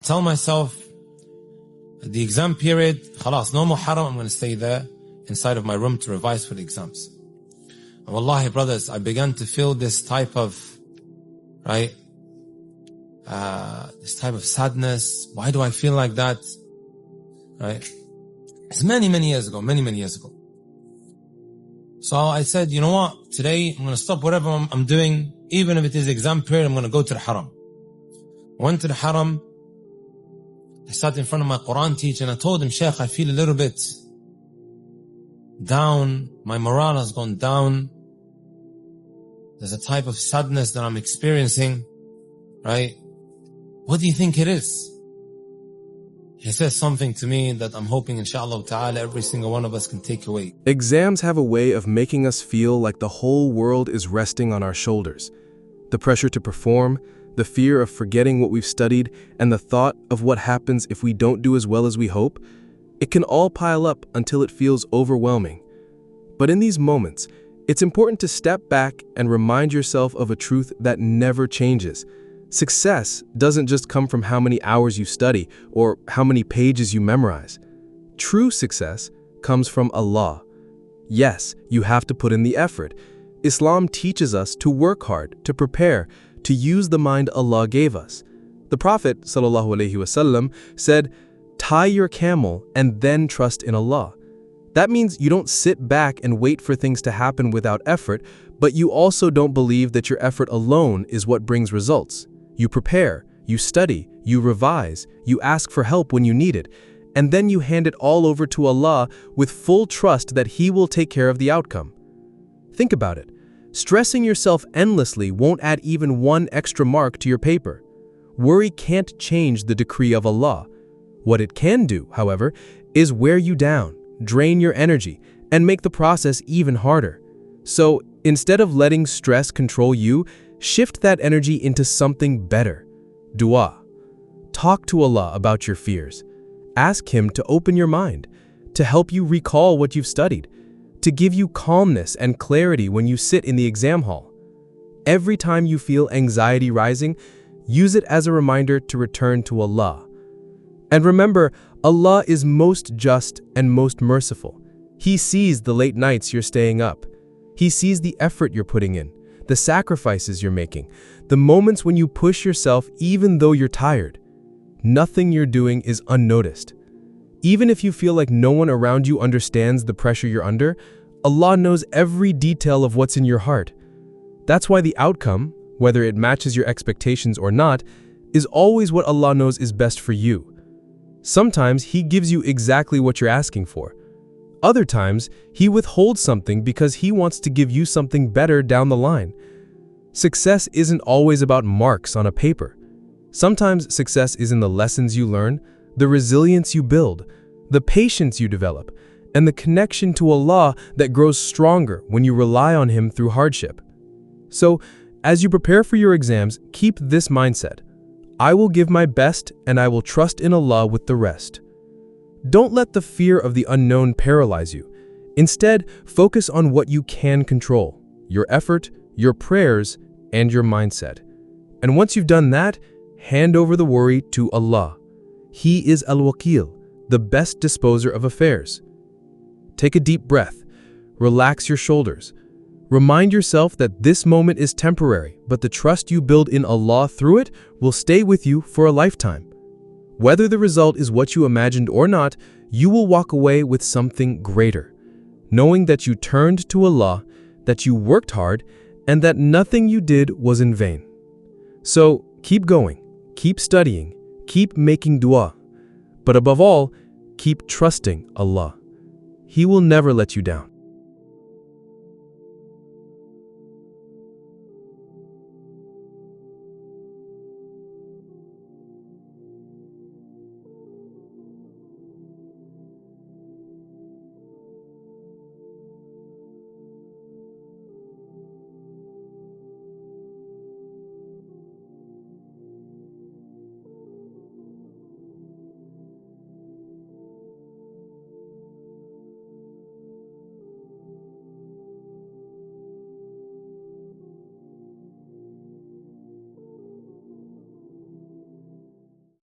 tell myself, the exam period, khalas, no more haram, I'm going to stay there inside of my room to revise for the exams. And wallahi, brothers, I began to feel this type of, this type of sadness. Why do I feel like that? It's many years ago. So I said, you know what? Today I'm going to stop whatever I'm doing. Even if it is exam period, I'm going to go to the haram. I went to the haram. I sat in front of my Quran teacher and I told him, Shaykh, I feel a little bit down. My morale has gone down. There's a type of sadness that I'm experiencing, What do you think it is? He says something to me that I'm hoping, inshallah ta'ala, every single one of us can take away. Exams have a way of making us feel like the whole world is resting on our shoulders. The pressure to perform, the fear of forgetting what we've studied, and the thought of what happens if we don't do as well as we hope, it can all pile up until it feels overwhelming. But in these moments, it's important to step back and remind yourself of a truth that never changes. Success doesn't just come from how many hours you study or how many pages you memorize. True success comes from Allah. Yes, you have to put in the effort. Islam teaches us to work hard, to prepare, to use the mind Allah gave us. The Prophet ﷺ said, "Tie your camel and then trust in Allah." That means you don't sit back and wait for things to happen without effort, but you also don't believe that your effort alone is what brings results. You prepare, you study, you revise, you ask for help when you need it, and then you hand it all over to Allah with full trust that He will take care of the outcome. Think about it. Stressing yourself endlessly won't add even one extra mark to your paper. Worry can't change the decree of Allah. What it can do, however, is wear you down, drain your energy, and make the process even harder. So, instead of letting stress control you, shift that energy into something better. Dua. Talk to Allah about your fears. Ask Him to open your mind, to help you recall what you've studied, to give you calmness and clarity when you sit in the exam hall. Every time you feel anxiety rising, use it as a reminder to return to Allah. And remember, Allah is most just and most merciful. He sees the late nights you're staying up. He sees the effort you're putting in, the sacrifices you're making, the moments when you push yourself even though you're tired. Nothing you're doing is unnoticed. Even if you feel like no one around you understands the pressure you're under, Allah knows every detail of what's in your heart. That's why the outcome, whether it matches your expectations or not, is always what Allah knows is best for you. Sometimes He gives you exactly what you're asking for. Other times, He withholds something because He wants to give you something better down the line. Success isn't always about marks on a paper. Sometimes success is in the lessons you learn, the resilience you build, the patience you develop, and the connection to Allah that grows stronger when you rely on Him through hardship. So, as you prepare for your exams, keep this mindset. I will give my best and I will trust in Allah with the rest. Don't let the fear of the unknown paralyze you. Instead, focus on what you can control, your effort, your prayers, and your mindset. And once you've done that, hand over the worry to Allah. He is Al-Waqil, the best disposer of affairs. Take a deep breath. Relax your shoulders. Remind yourself that this moment is temporary, but the trust you build in Allah through it will stay with you for a lifetime. Whether the result is what you imagined or not, you will walk away with something greater, knowing that you turned to Allah, that you worked hard, and that nothing you did was in vain. So keep going, keep studying, keep making dua, but above all, keep trusting Allah. He will never let you down.